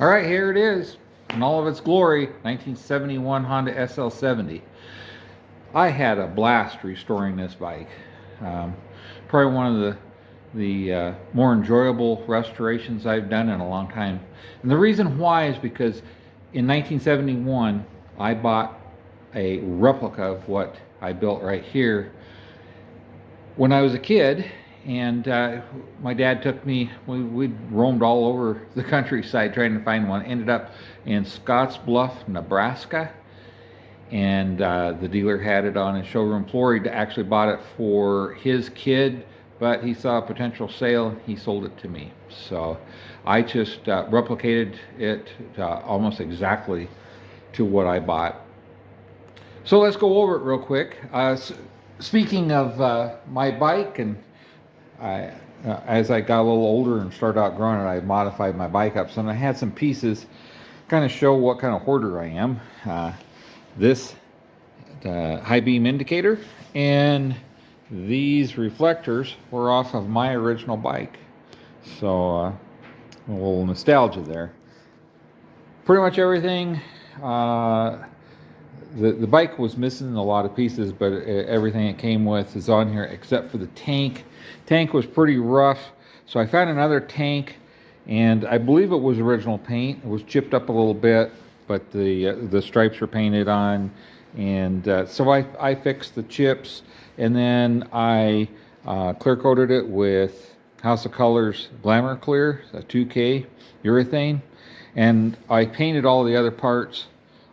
All right, here it is in all of its glory, 1971 Honda SL70. I had a blast restoring this bike. Um, Probably one of the more enjoyable restorations I've done in a long time. And the reason why is because in 1971 I bought a replica of what I built right here when I was a kid, and my dad took me. We roamed all over the countryside trying to find one. Ended up in Scottsbluff, Nebraska, and the dealer had it on his showroom floor. He actually bought it for his kid, but he saw a potential sale. He sold it to me, so I just replicated it almost exactly to what I bought. So let's go over it real quick. Speaking of my bike, and as I got a little older and started outgrowing it, I modified my bike up. So I had some pieces kind of show what kind of hoarder I am. This high beam indicator and these reflectors were off of my original bike. So a little nostalgia there. Pretty much everything. The bike was missing a lot of pieces, but everything it came with is on here except for the tank. Tank was pretty rough, so I found another tank, and I believe it was original paint. It was chipped up a little bit, but the stripes were painted on, and so I fixed the chips, and then I clear coated it with House of Colors Glamour Clear, a 2K urethane, and I painted all the other parts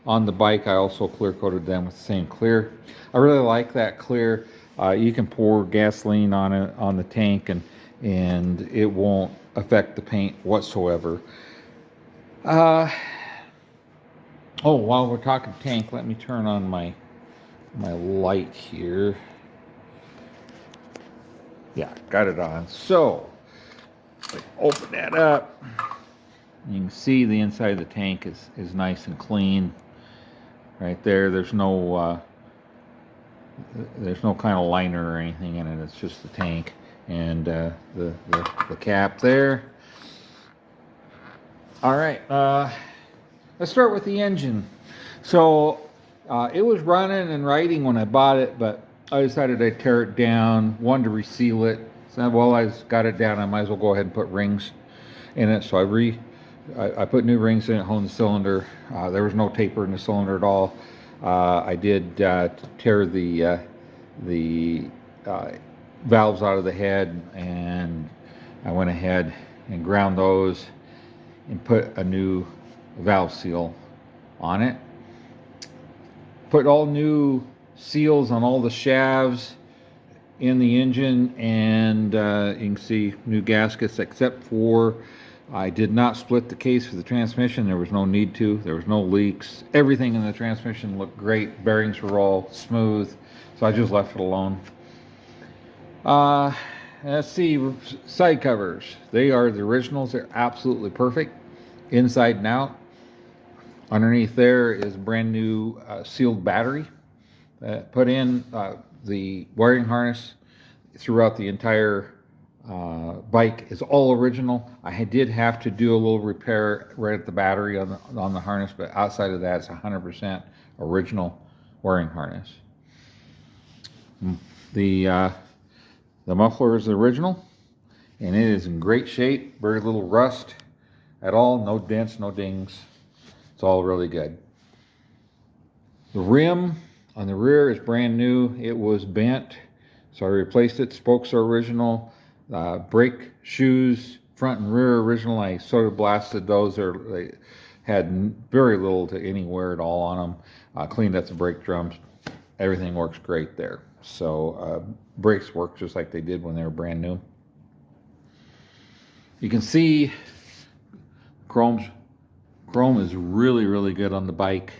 on the bike. I also clear coated them with the same clear. I really like that clear. You can pour gasoline on it, on the tank, and it won't affect the paint whatsoever. Oh, while we're talking tank, let me turn on my light here. Yeah, got it on. So open that up. You can see the inside of the tank is nice and clean. Right there, there's no kind of liner or anything in it. It's just the tank and the cap there. All right, let's start with the engine. So it was running and riding when I bought it, but I decided I'd tear it down, wanted to reseal it. So while I got it down, I might as well go ahead and put rings in it. So I put new rings in it, honed the cylinder. There was no taper in the cylinder at all. I did tear the valves out of the head, and I went ahead and ground those and put a new valve seal on it. Put all new seals on all the shafts in the engine, and you can see new gaskets, except for I did not split the case for the transmission. There was no need to. There was no leaks. Everything in the transmission looked great. Bearings were all smooth, so I just left it alone. Let's see, side covers. They are the originals. They're absolutely perfect, inside and out. Underneath there is a brand new sealed battery. Put in the wiring harness throughout the entire bike is all original. I did have to do a little repair right at the battery on the harness, but outside of that, it's 100% original wiring harness. The muffler is original, and it is in great shape. Very little rust at all. No dents, no dings. It's all really good. The rim on the rear is brand new. It was bent, so I replaced it. Spokes are original. Brake shoes, front and rear original. I sort of blasted those. They had very little to any wear at all on them. Cleaned up the brake drums. Everything works great there. So brakes work just like they did when they were brand new. You can see chrome is really, really good on the bike,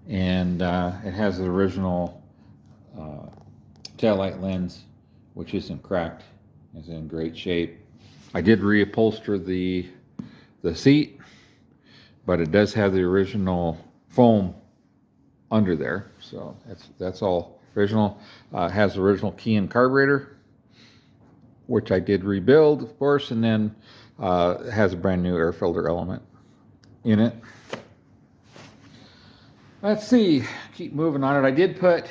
and it has the original taillight lens, which isn't cracked. It's in great shape. I did reupholster the seat, but it does have the original foam under there, so that's all original. It has the original key and carburetor, which I did rebuild, of course, and then it has a brand new air filter element in it. Let's see, keep moving on it. I did put,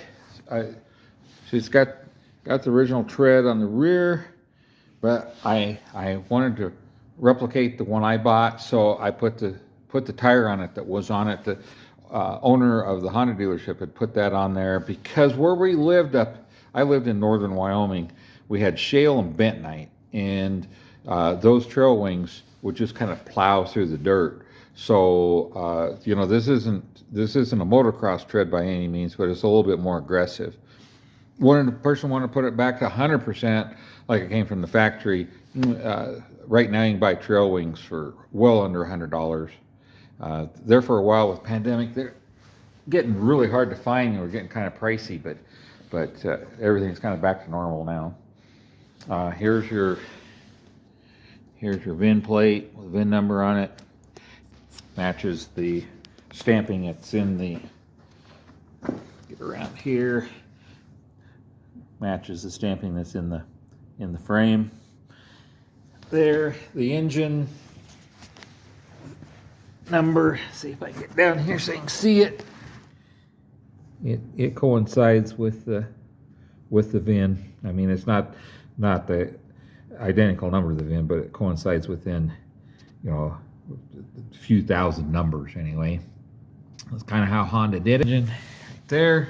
she's got the original tread on the rear, but I wanted to replicate the one I bought, so I put the tire on it that was on it. The owner of the Honda dealership had put that on there because where we lived I lived in northern Wyoming, we had shale and bentonite, and those trail wings would just kind of plow through the dirt. So you know, this isn't a motocross tread by any means, but it's a little bit more aggressive. The person wanted to put it back to 100% like it came from the factory. Right now you can buy trail wings for well under $100. There for a while with pandemic, they're getting really hard to find and we're getting kind of pricey, but everything's kind of back to normal now. Here's your VIN plate with a VIN number on it. Matches the stamping that's in the, get around here, matches the stamping that's in the frame. There, the engine number, see if I can get down here so you can see it. It coincides with the VIN. I mean, it's not the identical number of the VIN, but it coincides within, you know, a few thousand numbers anyway. That's kind of how Honda did it. Engine right there.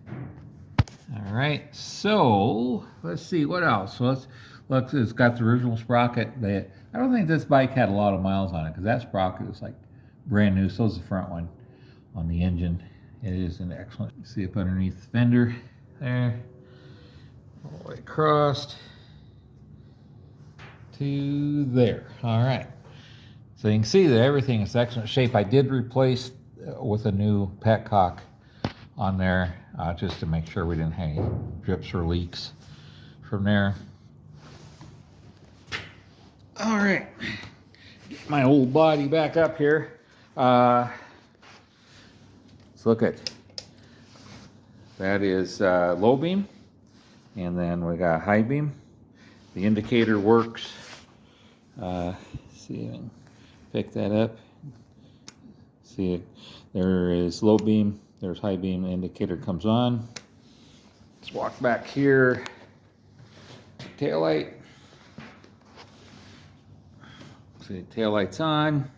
All right, so let's see what else. So let's look. It's got the original sprocket. I don't think this bike had a lot of miles on it because that sprocket is like brand new. So is the front one on the engine. It is an excellent. See up underneath the fender there, all the way across to there. All right, so you can see that everything is excellent shape. I did replace with a new petcock on there just to make sure we didn't have any drips or leaks from there. All right, get my old body back up here. Let's look at that. Is low beam, and then we got high beam. The indicator works. See if I can pick that up. See it. There is low beam. There's high beam. The indicator comes on. Let's walk back here. Tail light. See, tail light's on.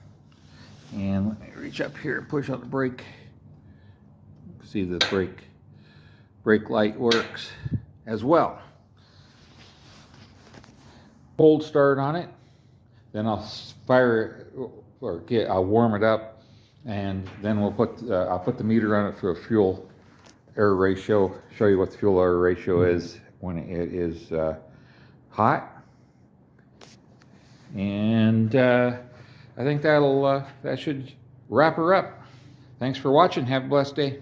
And let me reach up here and push on the brake. See the brake light works as well. Cold start on it. Then I'll fire it, or I'll warm it up, and then we'll I'll put the meter on it for a fuel air ratio. Show you what the fuel air ratio is when it is hot. And I think that should wrap her up. Thanks for watching. Have a blessed day.